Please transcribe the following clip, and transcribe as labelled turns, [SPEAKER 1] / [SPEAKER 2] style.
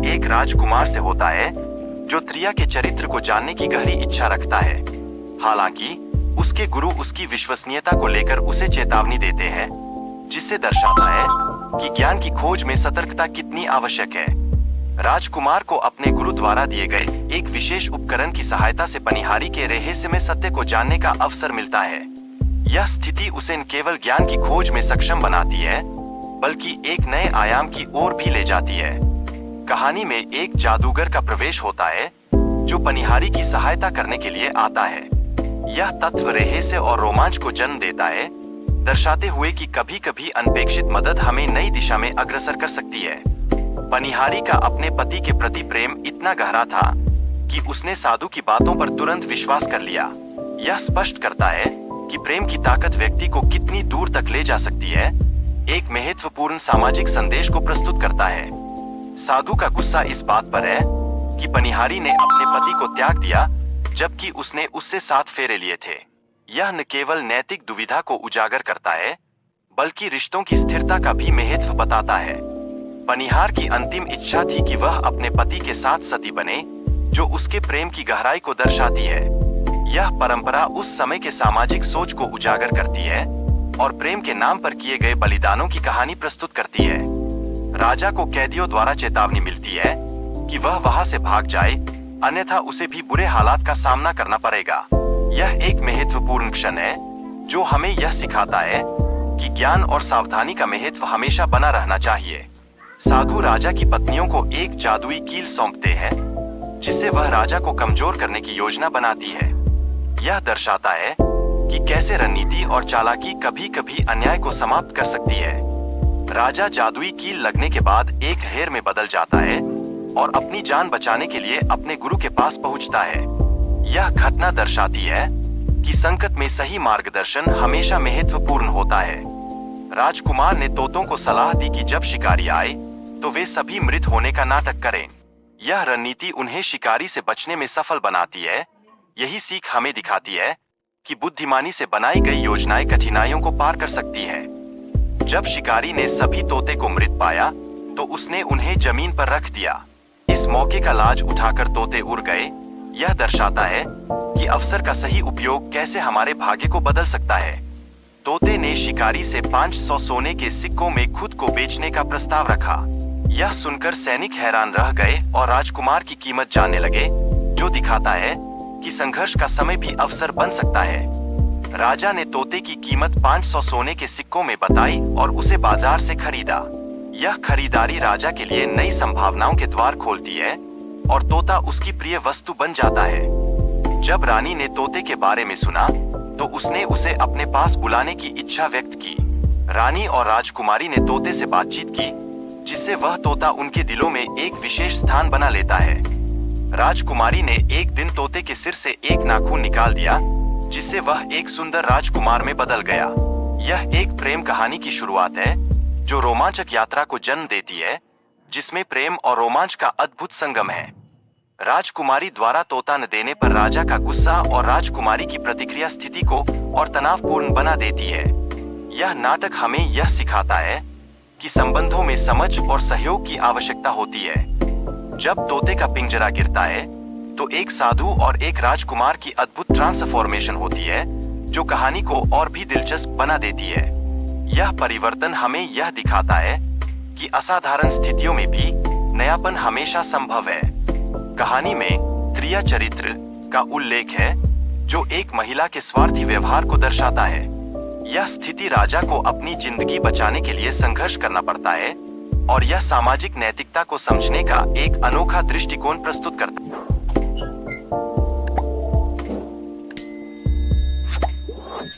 [SPEAKER 1] एक राजकुमार से होता है जो त्रिया के चरित्र को जानने की गहरी इच्छा रखता है। हालांकि उसके गुरु उसकी विश्वसनीयता को लेकर उसे चेतावनी देते हैं, जिससे दर्शाता है कि ज्ञान की खोज में सतर्कता कितनी आवश्यक है। राजकुमार को अपने गुरु द्वारा दिए गए एक विशेष उपकरण की सहायता से पनिहारी के रहस्यमय सत्य को जानने का अवसर मिलता है। यह स्थिति उसे न केवल ज्ञान की खोज में सक्षम बनाती है, बल्कि एक नए आयाम की ओर भी ले जाती है। कहानी में एक जादूगर का प्रवेश होता है जो पनिहारी की सहायता करने के लिए आता है। यह तत्व रहस्य और रोमांच को जन्म देता है, दर्शाते हुए कि कभी-कभी अनपेक्षित मदद हमें नई दिशा में अग्रसर कर सकती है। पनिहारी का अपने पति के प्रति प्रेम इतना गहरा था कि उसने साधु की बातों पर तुरंत विश्वास कर लिया। यह स्पष्ट करता है कि प्रेम की ताकत व्यक्ति को कितनी दूर तक ले जा सकती है। एक महत्वपूर्ण सामाजिक संदेश को प्रस्तुत करता है। साधु का गुस्सा इस बात पर है कि पनिहारी ने अपने पति को त्याग दिया, जबकि उसने उससे 7 फेरे लिए थे। यह न केवल नैतिक दुविधा को उजागर करता है, बल्कि रिश्तों की स्थिरता का भी महत्व बताता है। पनिहार की अंतिम इच्छा थी कि वह अपने पति के साथ सती बने, जो उसके प्रेम की गहराई को दर्शाती है। यह परंपरा उस समय के सामाजिक सोच को उजागर करती है और प्रेम के नाम पर किए गए बलिदानों की कहानी प्रस्तुत करती है। राजा को कैदियों द्वारा चेतावनी मिलती है कि वह वहां से भाग जाए, अन्यथा उसे भी बुरे हालात का सामना करना पड़ेगा। यह एक महत्वपूर्ण क्षण है जो हमें यह सिखाता है कि ज्ञान और सावधानी का महत्व हमेशा बना रहना चाहिए। साधु राजा की पत्नियों को एक जादुई कील सौंपते हैं, जिससे वह राजा को कमजोर करने की योजना बनाती है। यह दर्शाता है कि कैसे रणनीति और चालाकी कभी-कभी अन्याय को समाप्त कर सकती है। राजा जादुई कील लगने के बाद एक हेर में बदल जाता है और अपनी जान बचाने के लिए अपने गुरु के पास पहुंचता है। यह घटना दर्शाती है कि संकट में सही मार्गदर्शन हमेशा महत्वपूर्ण होता है। राजकुमार ने तोतों को सलाह दी कि जब शिकारी आए तो वे सभी मृत होने का नाटक करें। यह रणनीति उन्हें शिकारी से बचने में सफल बनाती है। यही सीख हमें दिखाती है कि बुद्धिमानी से बनाई गई योजनाएं कठिनाइयों को पार कर सकती है। जब शिकारी ने सभी तोते को मृत पाया तो उसने उन्हें जमीन पर रख दिया। इस मौके का लाज उठाकर तोते उड़ गए। यह दर्शाता है कि अवसर का सही उपयोग कैसे हमारे भाग्य को बदल सकता है। तोते ने शिकारी से 500 सोने के सिक्कों में खुद को बेचने का प्रस्ताव रखा। यह सुनकर सैनिक हैरान रह गए और राजकुमार की कीमत जानने लगे, जो दिखाता है कि संघर्ष का समय भी अवसर बन सकता है। राजा ने तोते की कीमत 500 सोने के सिक्कों में बताई और उसे बाजार से खरीदा। यह खरीदारी राजा के लिए नई संभावनाओं के द्वार खोलती है और तोता उसकी प्रिय वस्तु बन जाता है। जब रानी ने तोते के बारे में सुना तो उसने उसे अपने पास बुलाने की इच्छा व्यक्त की। रानी और राजकुमारी ने तोते से बातचीत की, जिससे वह तोता उनके दिलों में एक विशेष स्थान बना लेता है। राजकुमारी ने एक दिन तोते के सिर से एक नाखून निकाल दिया, जिससे वह एक सुंदर राजकुमार में बदल गया। यह एक प्रेम कहानी की शुरुआत है जो रोमांचक यात्रा को जन्म देती है, जिसमें प्रेम और रोमांच का अद्भुत संगम है। राजकुमारी द्वारा तोता न देने पर राजा का गुस्सा और राजकुमारी की प्रतिक्रिया स्थिति को और तनावपूर्ण बना देती है। यह नाटक हमें यह सिखाता है कि संबंधों में समझ और सहयोग की आवश्यकता होती है। जब तोते का पिंजरा गिरता है तो एक साधु और एक राजकुमार की अद्भुत ट्रांसफॉर्मेशन होती है, जो कहानी को और भी दिलचस्प बना देती है। यह परिवर्तन हमें यह दिखाता है कि असाधारण स्थितियों में भी नयापन हमेशा संभव है। कहानी में त्रिया चरित्र का उल्लेख है, जो एक महिला के स्वार्थी व्यवहार को दर्शाता है। यह स्थिति राजा को अपनी जिंदगी बचाने के लिए संघर्ष करना पड़ता है और यह सामाजिक नैतिकता को समझने का एक अनोखा दृष्टिकोण प्रस्तुत करता है।